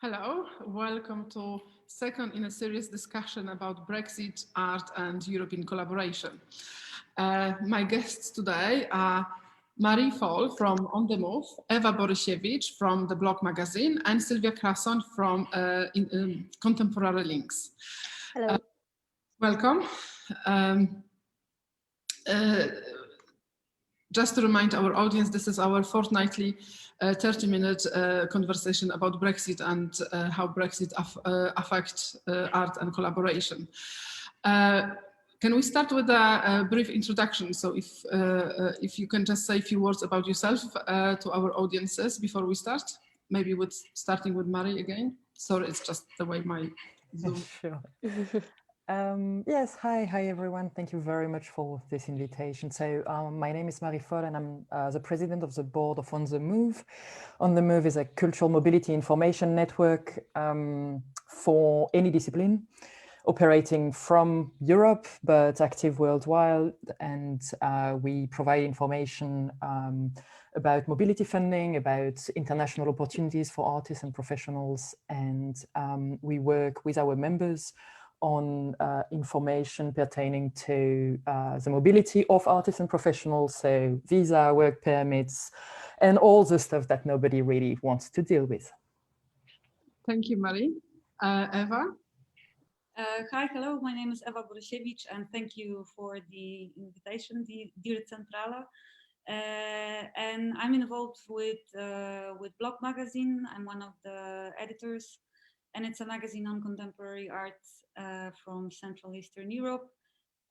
Hello, welcome to second in a series discussion about Brexit, art and European collaboration. My guests today are Marie Fall from On the Move, Ewa Borysiewicz from the BLOK magazine, and Sylwia Krasson from Contemporary Links. Hello. Welcome. Just to remind our audience, this is our fortnightly 30-minute conversation about Brexit and how Brexit affects art and collaboration. Can we start with a brief introduction? So if you can just say a few words about yourself to our audiences before we start, maybe starting with Marie again. Sorry, it's just the way my Zoom. Sure. Yes, hi everyone. Thank you very much for this invitation. So my name is Marie Fall and I'm the president of the board of On the Move. On the Move is a cultural mobility information network for any discipline, operating from Europe but active worldwide, and we provide information about mobility funding, about international opportunities for artists and professionals, and we work with our members on information pertaining to the mobility of artists and professionals, so visa, work permits, and all the stuff that nobody really wants to deal with. Thank you, Marie. Ewa? Hi, hello, my name is Ewa Borysiewicz, and thank you for the invitation, dear Centrala. And I'm involved with BLOK magazine. I'm one of the editors, and it's a magazine on contemporary art from Central Eastern Europe.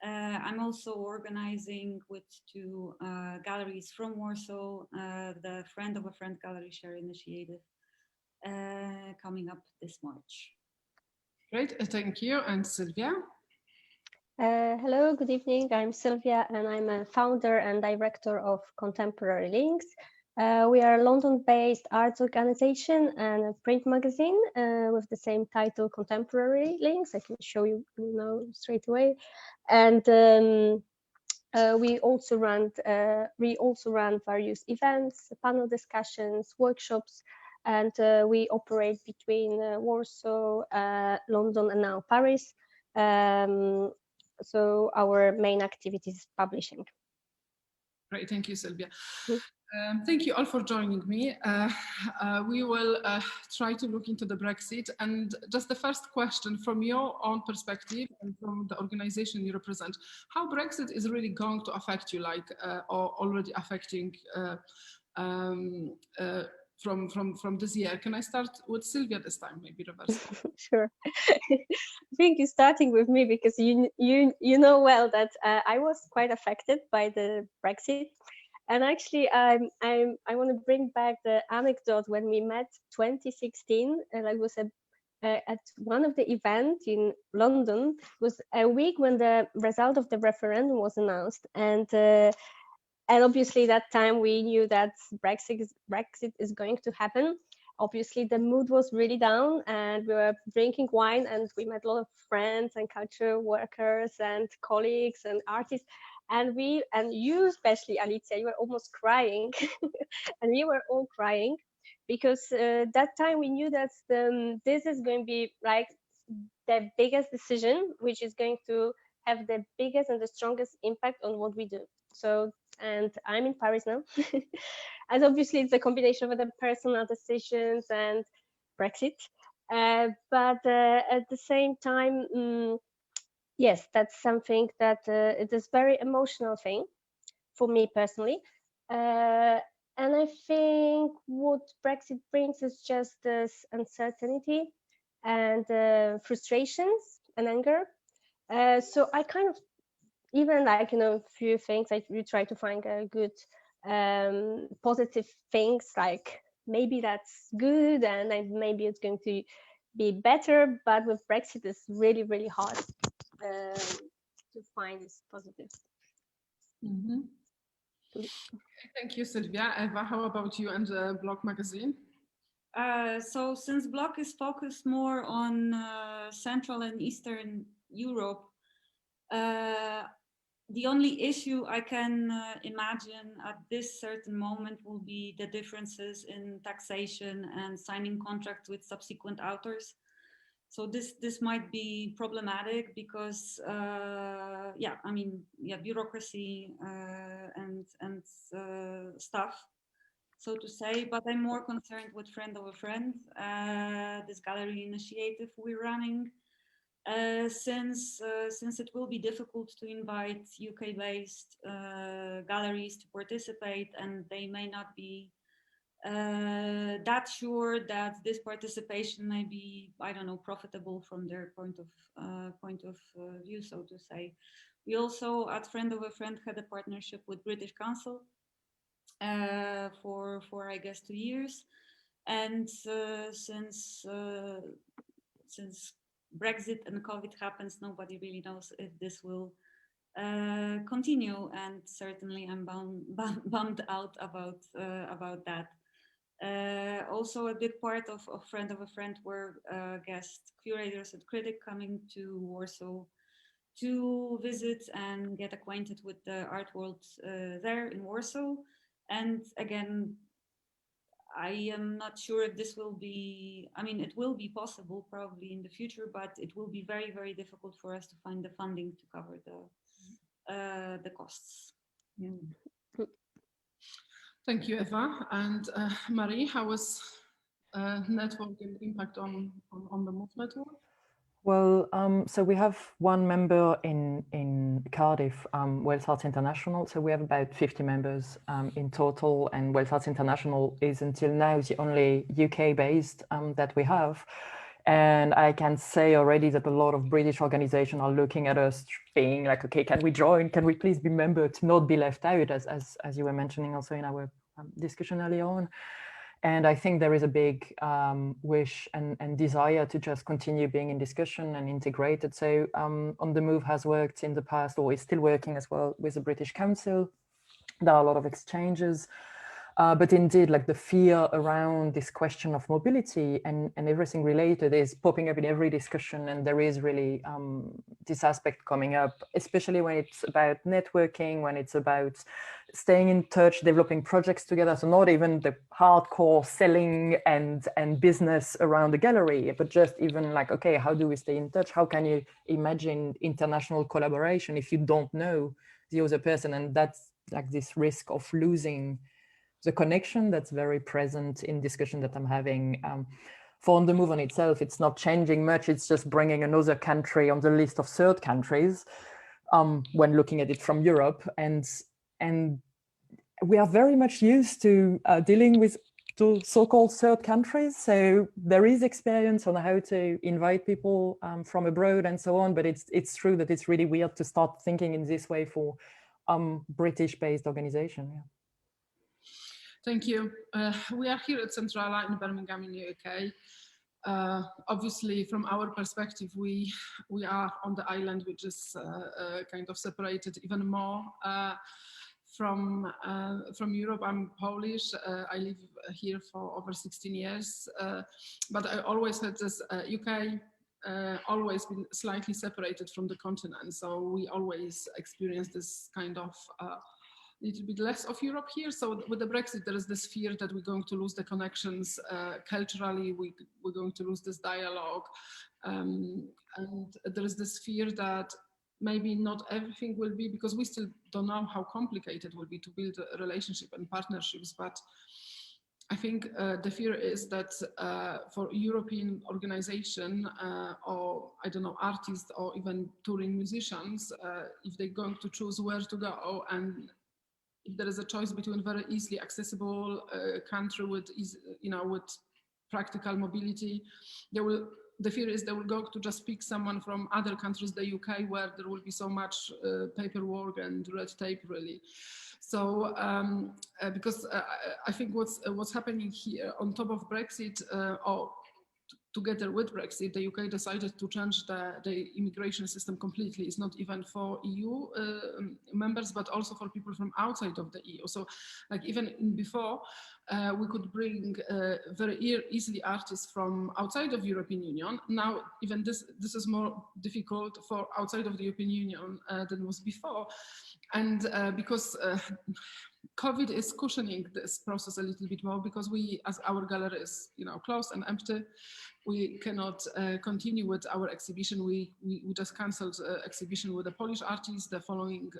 I'm also organizing with two galleries from Warsaw, the Friend of a Friend Gallery Share Initiative, coming up this March. Great, thank you. And Sylwia? Hello, good evening. I'm Sylwia and I'm a founder and director of Contemporary Links. We are a London-based arts organization and a print magazine with the same title, Contemporary Links. I can show you now straight away. And we also run various events, panel discussions, workshops, and we operate between Warsaw, London, and now Paris. So our main activity is publishing. Great, thank you, Sylwia. Thank you all for joining me. We will try to look into the Brexit, and just the first question from your own perspective and from the organization you represent, how Brexit is really going to affect you, like, or already affecting from this year. Can I start with Sylwia this time, maybe reverse? Sure. I think you're starting with me because you know well that I was quite affected by the Brexit. And actually, I want to bring back the anecdote when we met 2016, and I was at one of the events in London. It was a week when the result of the referendum was announced, and obviously that time we knew that Brexit is going to happen. Obviously, the mood was really down, and we were drinking wine, and we met a lot of friends and culture workers and colleagues and artists. And you, especially Alicja, you were almost crying, and we were all crying because that time we knew that this is going to be like the biggest decision, which is going to have the biggest and the strongest impact on what we do. So, and I'm in Paris now, and obviously it's a combination of the personal decisions and Brexit, but at the same time. Yes, that's something that it is very emotional thing for me personally. And I think what Brexit brings is just this uncertainty and frustrations and anger. So I kind of, even like, a few things, you try to find a good positive things, like maybe that's good and maybe it's going to be better, but with Brexit it's really, really hard to find this positive. Mm-hmm. Thank you, Sylwia. Ewa, how about you and the BLOK magazine? So since BLOK is focused more on Central and Eastern Europe, the only issue I can imagine at this certain moment will be the differences in taxation and signing contracts with subsequent authors. So this might be problematic because, yeah, I mean, yeah, bureaucracy and stuff, so to say. But I'm more concerned with Friend of a Friend, this gallery initiative we're running. Since it will be difficult to invite UK-based galleries to participate, and they may not be that sure that this participation may be, I don't know, profitable from their point of view, so to say. We also at Friend of a Friend had a partnership with British Council for I guess 2 years, and since Brexit and COVID happens, nobody really knows if this will continue, and certainly I'm bummed out about that. Also, a big part of Friend of a Friend were guest curators and critics coming to Warsaw to visit and get acquainted with the art world there in Warsaw. And again, I am not sure if this will be, I mean, it will be possible probably in the future, but it will be very, very difficult for us to find the funding to cover the costs. Yeah. Thank you, Eva. And Marie, how was networking impact on the MOVE network? Well, so we have one member in Cardiff, Wales Arts International. So we have about 50 members in total, and Wales Arts International is until now the only UK-based that we have. And I can say already that a lot of British organizations are looking at us being like, okay, can we join? Can we please be member to not be left out, as you were mentioning also in our discussion earlier on. And I think there is a big wish and desire to just continue being in discussion and integrated. So On the Move has worked in the past, or is still working as well with the British Council. There are a lot of exchanges. But indeed, like the fear around this question of mobility and everything related is popping up in every discussion. And there is really this aspect coming up, especially when it's about networking, when it's about staying in touch, developing projects together. So not even the hardcore selling and business around the gallery, but just even like, okay, how do we stay in touch? How can you imagine international collaboration if you don't know the other person? And that's like this risk of losing the connection that's very present in discussion that I'm having. For On the Move on itself, it's not changing much. It's just bringing another country on the list of third countries when looking at it from Europe. And we are very much used to dealing with the so-called third countries. So there is experience on how to invite people from abroad and so on. But it's true that it's really weird to start thinking in this way for British-based organization. Yeah. Thank you. We are here at Centrala in Birmingham in the UK. Obviously, from our perspective, we are on the island, which is kind of separated even more from Europe. I'm Polish. I live here for over 16 years, but I always had this UK always been slightly separated from the continent. So we always experience this kind of little bit less of Europe here. So with the Brexit, there is this fear that we're going to lose the connections culturally, we're going to lose this dialogue. And there is this fear that maybe not everything will be, because we still don't know how complicated it will be to build a relationship and partnerships. But I think the fear is that for European organization or I don't know, artists or even touring musicians, if they're going to choose where to go, and if there is a choice between very easily accessible country with with practical mobility, the fear is they will go to just pick someone from other countries, the UK, where there will be so much paperwork and red tape, really. So because I think what's happening here on top of Brexit, or together with Brexit, the UK decided to change the immigration system completely. It's not even for EU members, but also for people from outside of the EU. So like even before, we could bring very easily artists from outside of European Union. Now, even this is more difficult for outside of the European Union than was before. And because COVID is cushioning this process a little bit more, because we, as our gallery is, you know, closed and empty, we cannot continue with our exhibition. We just cancelled exhibition with the Polish artists. The following,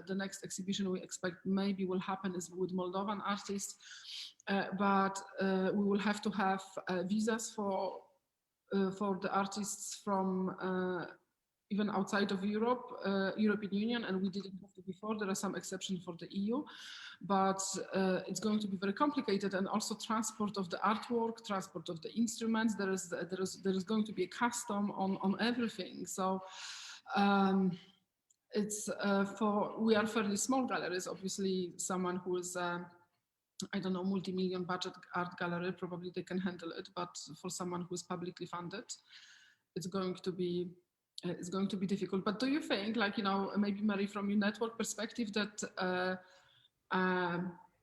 the next exhibition we expect maybe will happen is with Moldovan artists, but we will have to have visas for the artists from even outside of Europe, European Union, and we didn't have to before. There are some exceptions for the EU, but it's going to be very complicated, and also transport of the artwork, transport of the instruments. There is going to be a custom on everything. So it's we are fairly small galleries. Obviously, someone who is I don't know, multi-million budget art gallery, probably they can handle it, but for someone who is publicly funded, it's going to be difficult. But do you think, like, you know, maybe Mary, from your network perspective, that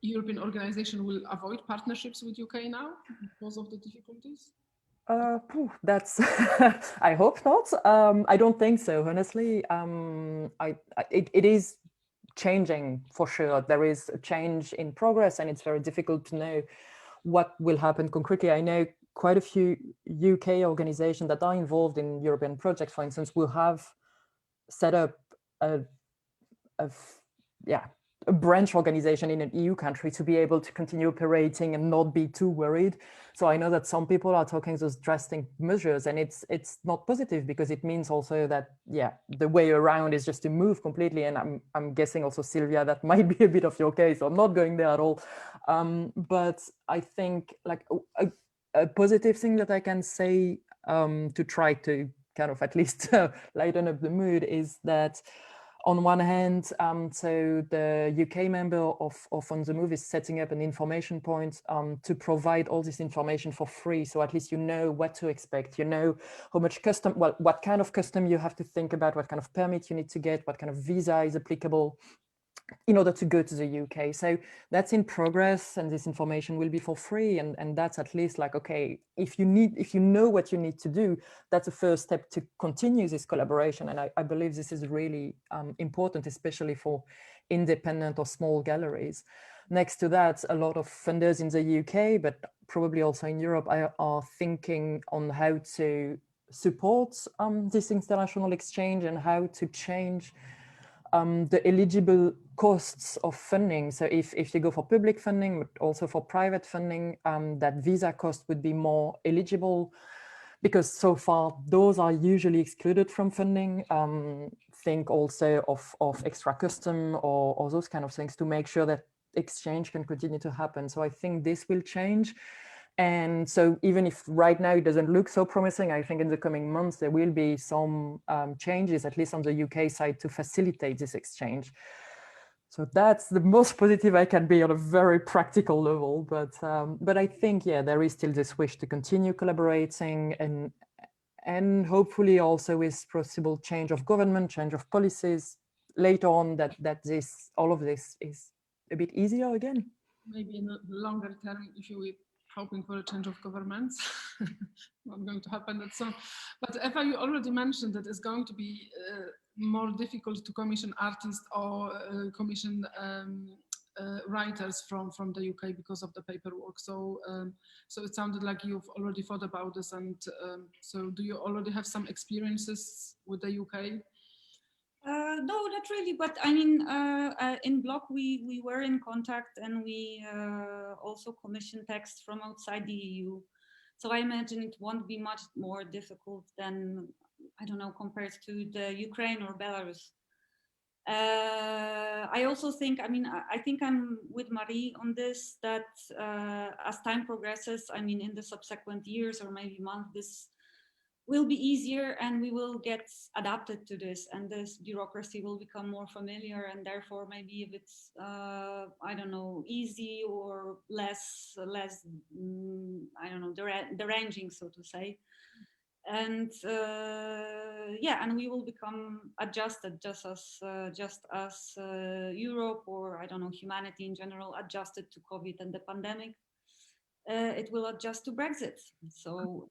European organization will avoid partnerships with UK now because of the difficulties? That's I hope not. I don't think so, honestly. It is changing for sure. There is a change in progress, and it's very difficult to know what will happen concretely. I know quite a few UK organizations that are involved in European projects, for instance, will have set up a branch organization in an EU country to be able to continue operating and not be too worried. So I know that some people are talking those drastic measures, and it's not positive, because it means also that, yeah, the way around is just to move completely. And I'm guessing also, Sylvia, that might be a bit of your case. So I'm not going there at all. But I think, like, a positive thing that I can say to try to kind of at least lighten up the mood is that, on one hand, so the UK member of On the Move is setting up an information point to provide all this information for free. So at least you know what to expect, you know how much custom, well, what kind of custom you have to think about, what kind of permit you need to get, what kind of visa is applicable in order to go to the UK. So that's in progress, and this information will be for free. And that's at least like, okay, if you know what you need to do, that's a first step to continue this collaboration. And I believe this is really important, especially for independent or small galleries. Next to that, a lot of funders in the UK, but probably also in Europe, are thinking on how to support this international exchange and how to change the eligible costs of funding. So if you go for public funding, but also for private funding, that visa cost would be more eligible, because so far those are usually excluded from funding. Think also of extra custom or those kind of things to make sure that exchange can continue to happen. So I think this will change. And so even if right now it doesn't look so promising, I think in the coming months there will be some changes, at least on the UK side, to facilitate this exchange. So that's the most positive I can be on a very practical level. But I think, yeah, there is still this wish to continue collaborating, and hopefully also with possible change of government, change of policies later on, that all of this is a bit easier again. Maybe in the longer term, if you hoping for a change of governments, not going to happen that soon. But Eva, you already mentioned that it's going to be more difficult to commission artists or commission writers from the UK because of the paperwork. So so it sounded like you've already thought about this, and so do you already have some experiences with the UK? No, not really, but I mean, in BLOK we were in contact, and we also commissioned texts from outside the EU. So I imagine it won't be much more difficult than, I don't know, compared to the Ukraine or Belarus. I also think, I mean, I think I'm with Marie on this, that as time progresses, I mean, in the subsequent years or maybe months, will be easier, and we will get adapted to this, and this bureaucracy will become more familiar, and therefore maybe if it's I don't know, easy or less I don't know, deranging, so to say. And yeah, and we will become adjusted, just as Europe, or I don't know, humanity in general adjusted to COVID and the pandemic. It will adjust to Brexit. So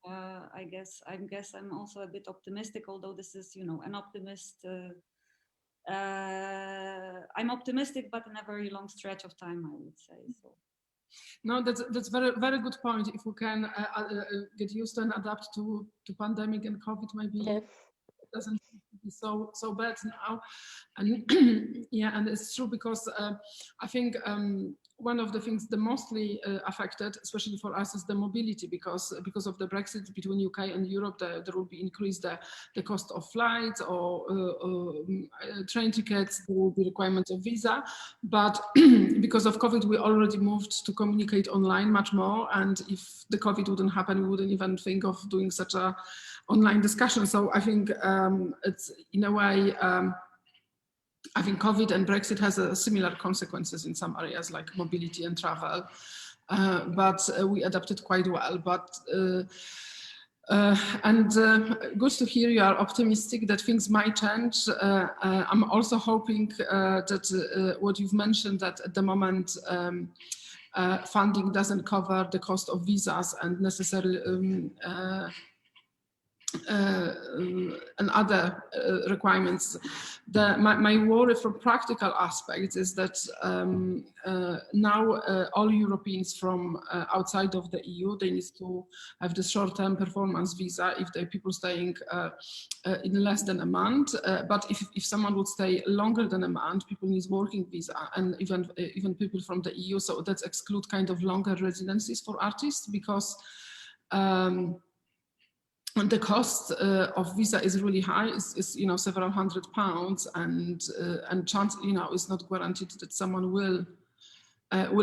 I guess I'm also a bit optimistic, although this is, you know, an optimist. I'm optimistic, but in a very long stretch of time, I would say. So. No, that's very good point. If we can get used to and adapt to pandemic and COVID, maybe it doesn't be so bad now. And yeah, and it's true, because I think one of the things the mostly affected, especially for us, is the mobility, because of the Brexit between UK and Europe, there will be increased the cost of flights or train tickets. There will be requirements of visa, but because of COVID, we already moved to communicate online much more. And if the COVID wouldn't happen, we wouldn't even think of doing such a online discussion. So I think it's in a way. I think COVID and Brexit has similar consequences in some areas like mobility and travel, but we adapted quite well. But good to hear you are optimistic that things might change. I'm also hoping that what you've mentioned, that at the moment funding doesn't cover the cost of visas and necessarily and other requirements. My worry from practical aspects is that now all Europeans from outside of the EU, they need to have the short-term performance visa if they're people staying in less than a month. But if someone would stay longer than a month, people need working visa, and even people from the EU. So that exclude kind of longer residencies for artists, because the cost of visa is really high. It's you know, several £100, and chance, you know, it's not guaranteed that someone will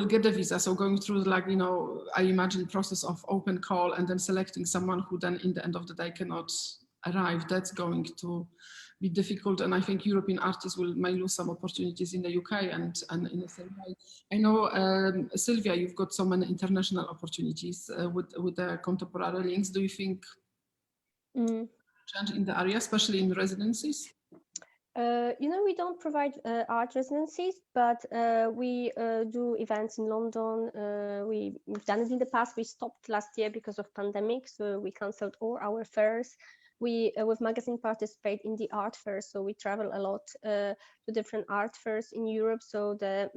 get the visa. So going through, like, you know, I imagine process of open call and then selecting someone who then in the end of the day cannot arrive, that's going to be difficult. And I think European artists may lose some opportunities in the UK and in the same way. I know, Sylvia, you've got so many international opportunities with the contemporary links. Do you think change in the area, especially in residencies? You know, we don't provide art residencies, but we do events in London. We've done it in the past. We stopped last year because of pandemic, so we cancelled all our fairs. We, with magazine, participate in the art fairs, so we travel a lot to different art fairs in Europe. So the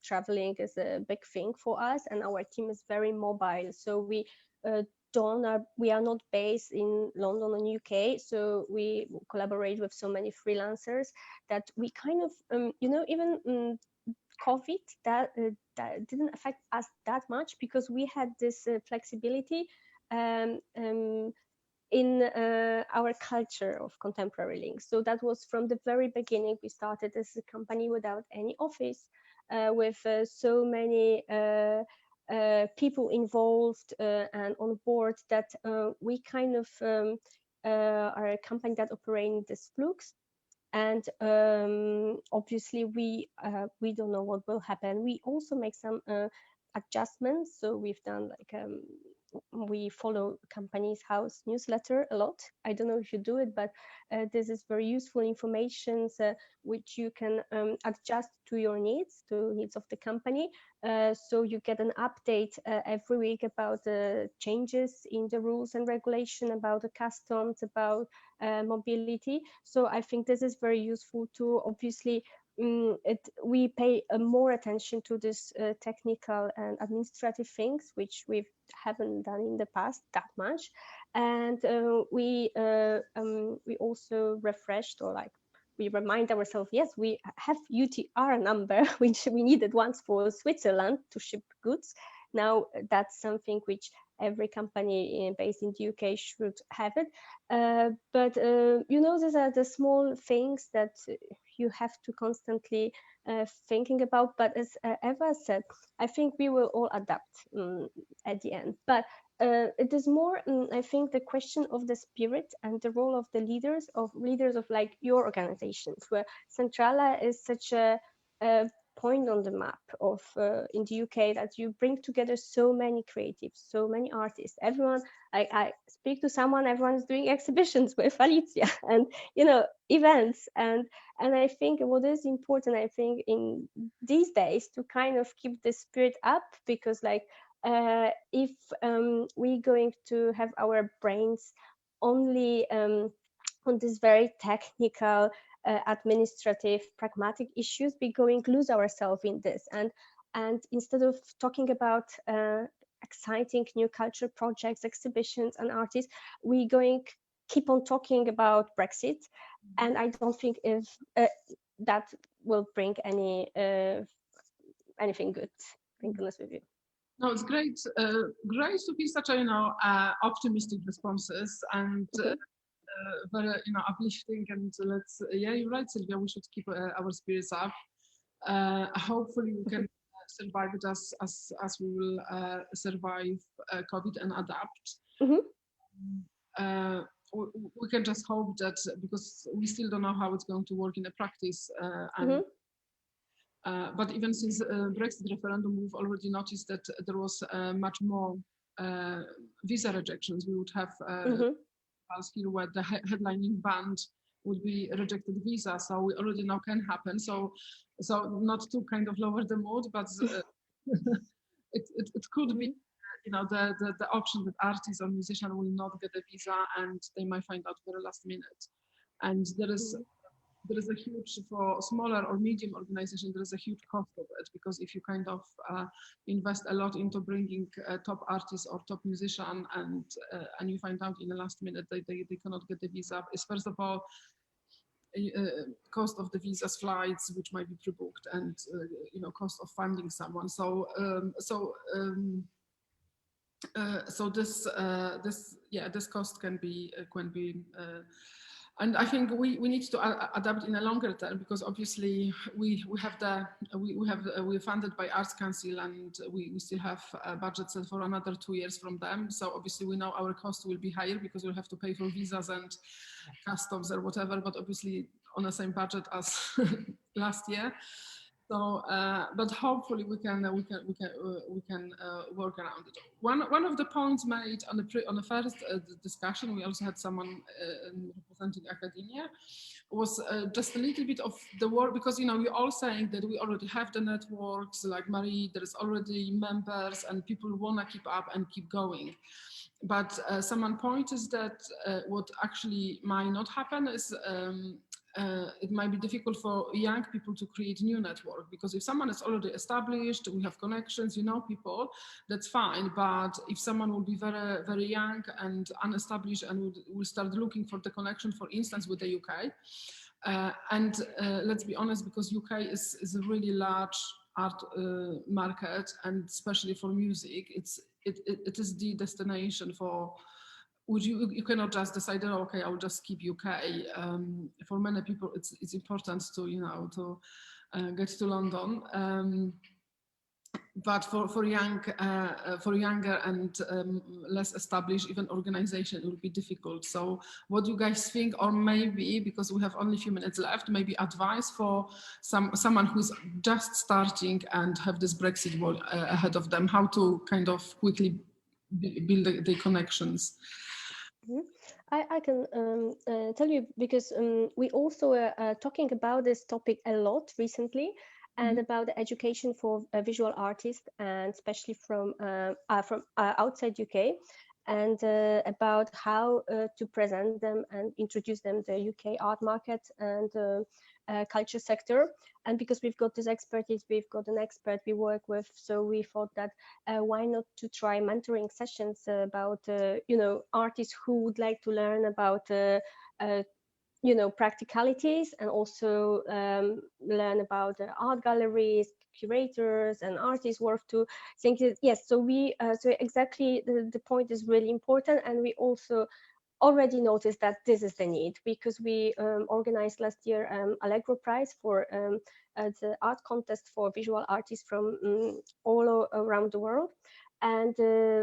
traveling is a big thing for us, and our team is very mobile. So we are not based in London and UK, so we collaborate with so many freelancers that we kind of, you know, even COVID that didn't affect us that much, because we had this flexibility in our culture of contemporary links. So that was from the very beginning. We started as a company without any office, with so many people involved and on board, that we kind of are a company that operates this flux. And obviously we don't know what will happen. We also make some adjustments. So we've done like we follow company's house newsletter a lot. I don't know if you do it, but this is very useful information which you can adjust to your needs, to needs of the company. So you get an update every week about the changes in the rules and regulation, about the customs, about mobility. So I think this is very useful too. Obviously, we pay more attention to this technical and administrative things, which we haven't done in the past that much. And we also refreshed, or like we remind ourselves, yes, we have UTR number, which we needed once for Switzerland to ship goods. Now that's something which every company based in the UK should have it. But you know, these are the small things that you have to constantly thinking about. But as Eva said, I think we will all adapt at the end. But it is more, I think, the question of the spirit and the role of the leaders of like your organizations, where Centrala is such a point on the map of in the UK, that you bring together so many creatives, so many artists. Everyone, I speak to someone, everyone's doing exhibitions with Alicja and, you know, events. And I think what is important, I think, in these days, to kind of keep the spirit up, because like if we're going to have our brains only on this very technical, administrative, pragmatic issues, we're going to lose ourselves in this. And instead of talking about exciting new culture projects, exhibitions, and artists, we're going to keep on talking about Brexit. And I don't think if that will bring anything good. Being honest with you. No, it's great. Great to hear such a optimistic responses and very uplifting. And yeah, you're right, Sylvia. We should keep our spirits up. Hopefully, we can survive it as we will survive COVID and adapt. We can just hope that, because we still don't know how it's going to work in the practice. But even since Brexit referendum, we've already noticed that there was much more visa rejections. We would have here where the headlining band would be rejected visa. So we already know can happen. So not to kind of lower the mood, but it could be, the option that artists or musicians will not get a visa and they might find out very last minute. And there is a huge, for smaller or medium organization, there is a huge cost of it, because if you kind of invest a lot into bringing top artists or top musician and you find out in the last minute they cannot get the visa, is first of all cost of the visas, flights which might be pre-booked, and cost of finding someone. So this cost can be and I think we need to adapt in a longer term, because obviously we're funded by Arts Council, and we still have budgets for another 2 years from them. So obviously we know our cost will be higher, because we'll have to pay for visas and customs or whatever, but obviously on the same budget as last year. So, but hopefully we can work around it. One of the points made on the first discussion, we also had someone representing academia, was just a little bit of the work, because you're all saying that we already have the networks, like Marie, there is already members and people want to keep up and keep going. But someone pointed that what actually might not happen is it might be difficult for young people to create new network, because if someone is already established, we have connections, people, that's fine. But if someone will be very, very young and unestablished and will start looking for the connection, for instance, with the UK, and let's be honest, because UK is a really large art market, and especially for music, it is the destination for. You cannot just decide, oh, okay, I'll just keep UK. For many people, it's important to to get to London. But for younger and less established, even organization, it will be difficult. So, what do you guys think? Or maybe, because we have only a few minutes left, maybe advice for someone who's just starting and have this Brexit wall ahead of them, how to kind of quickly build the connections. I can tell you, because we also are talking about this topic a lot recently, and about the education for visual artists, and especially from outside UK, and about how to present them and introduce them to the UK art market and culture sector. And because we've got this expertise, we've got an expert we work with, so we thought that why not to try mentoring sessions about artists who would like to learn about practicalities, and also learn about art galleries, curators, and artists' work to think that, yes, so exactly the point is really important. And we also already noticed that this is the need, because we organized last year Allegro Prize for the art contest for visual artists from all around the world. And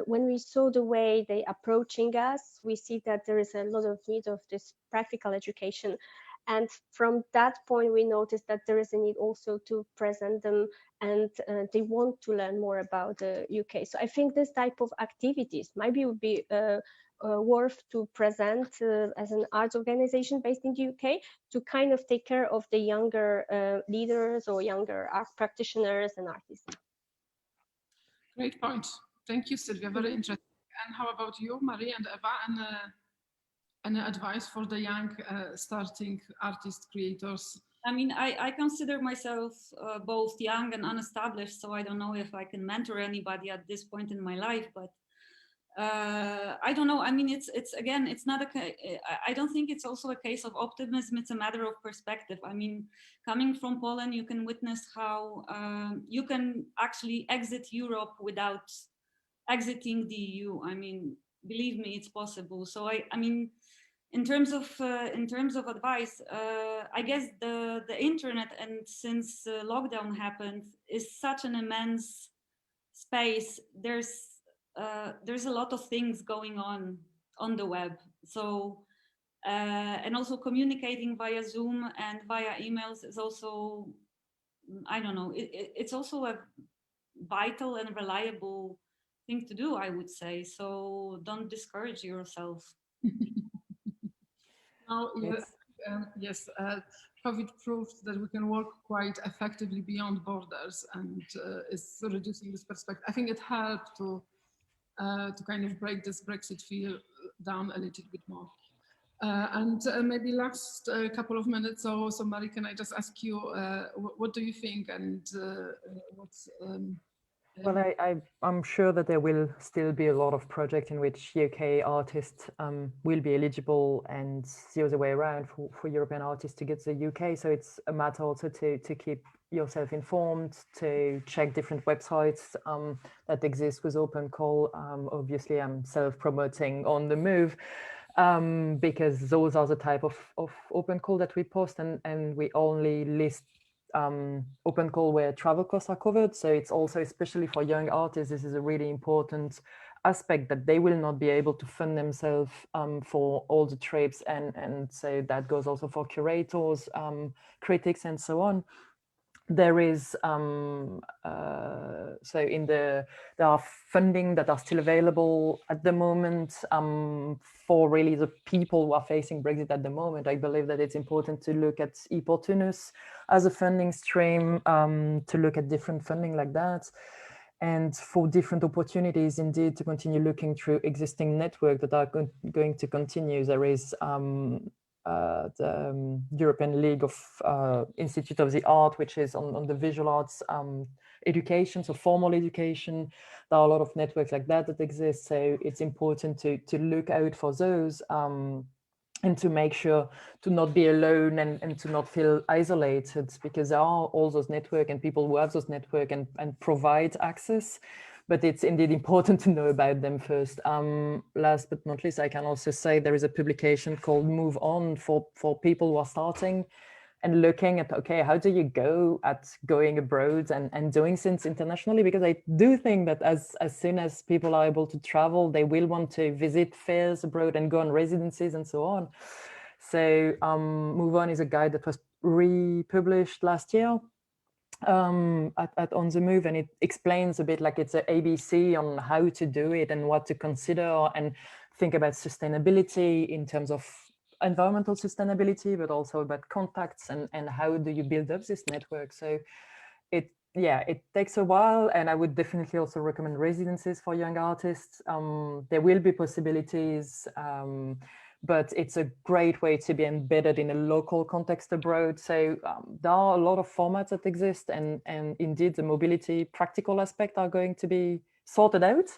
when we saw the way they approaching us, we see that there is a lot of need of this practical education. And from that point, we noticed that there is a need also to present them, and they want to learn more about the UK. So I think this type of activities maybe would be worth to present as an arts organization based in the UK, to kind of take care of the younger leaders or younger art practitioners and artists. Great point. Thank you, Sylvia. Very interesting. And how about you, Marie and Eva? And any advice for the young starting artists, creators? I mean, I consider myself both young and unestablished, so I don't know if I can mentor anybody at this point in my life, but I don't know. I mean, it's again, it's not I don't think it's also a case of optimism. It's a matter of perspective. I mean, coming from Poland, you can witness how you can actually exit Europe without exiting the EU. I mean, believe me, it's possible. So I mean, in terms of advice, I guess the internet, and since lockdown happened, is such an immense space. There's a lot of things going on the web. So and also communicating via Zoom and via emails is also, I don't know, it's also a vital and reliable thing to do, I would say. So don't discourage yourself. Now, yes, COVID proved that we can work quite effectively beyond borders, and is reducing this perspective. I think it helped to kind of break this Brexit fear down a little bit more. And maybe last couple of minutes, so Marie, can I just ask you, what do you think, and what's... Well, I'm sure that there will still be a lot of projects in which UK artists will be eligible, and the other way around for European artists to get to the UK. So it's a matter also to keep yourself informed, to check different websites that exist with open call. Obviously, I'm self-promoting on the move, because those are the type of open call that we post, and we only list open call where travel costs are covered. So it's also, especially for young artists, this is a really important aspect, that they will not be able to fund themselves for all the trips, and so that goes also for curators, critics, and so on. There is there are funding that are still available at the moment for really the people who are facing Brexit at the moment. I believe that it's important to look at e-Portunus as a funding stream, to look at different funding like that, and for different opportunities indeed to continue looking through existing networks that are going to continue. There is the European League of Institute of the Art, which is on the visual arts education, so formal education. There are a lot of networks like that exist, so it's important to look out for those, and to make sure to not be alone, and to not feel isolated, because there are all those networks and people who have those networks and provide access. But it's indeed important to know about them first. Last but not least, I can also say there is a publication called Move On for people who are starting and looking at, okay, how do you go at going abroad and doing things internationally? Because I do think that as soon as people are able to travel, they will want to visit fairs abroad and go on residencies and so on. So Move On is a guide that was republished last year at On the Move, and it explains a bit, like it's an ABC on how to do it and what to consider, and think about sustainability in terms of environmental sustainability, but also about contacts and how do you build up this network. So it takes a while, and I would definitely also recommend residencies for young artists. There will be possibilities, but it's a great way to be embedded in a local context abroad. So there are a lot of formats that exist, and indeed the mobility practical aspect are going to be sorted out.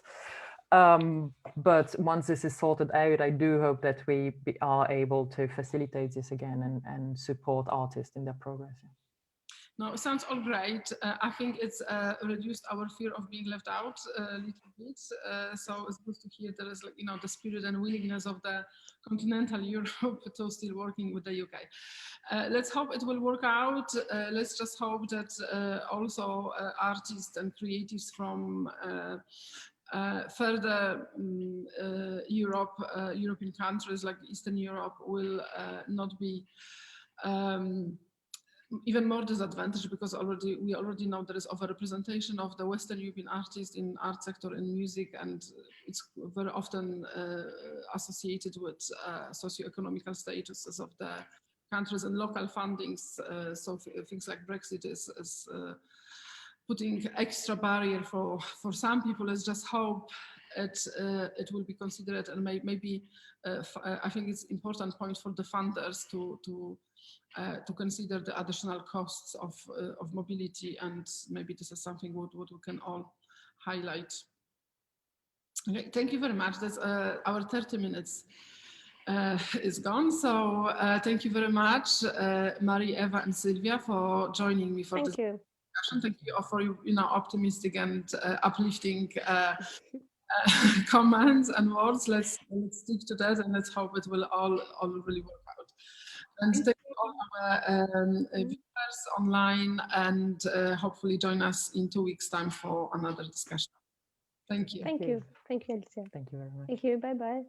But once this is sorted out, I do hope that we are able to facilitate this again and support artists in their progress. No, it sounds all great. I think it's reduced our fear of being left out a little bit. So it's good to hear there is, like, the spirit and willingness of the continental Europe to still working with the UK. Let's hope it will work out. Let's just hope that also artists and creatives from further European countries like Eastern Europe will not be even more disadvantaged, because we already know there is overrepresentation of the Western European artists in art sector and music, and it's very often associated with socio-economical statuses of the countries and local fundings. So things like Brexit is putting extra barrier for some people. Let's just hope it will be considered, and maybe I think it's important point for the funders to consider the additional costs of mobility, and maybe this is something what we can all highlight. Okay, thank you very much. That's our 30 minutes is gone. So thank you very much, Marie, Eva, and Sylvia, for joining me for this discussion. Thank you for optimistic and uplifting comments and words. Let's stick to that, and let's hope it will all really work out. And thank you all our viewers online, and hopefully join us in 2 weeks' time for another discussion. Thank you. Thank you. Thank you, Alicia. Thank you very much. Thank you. Bye-bye.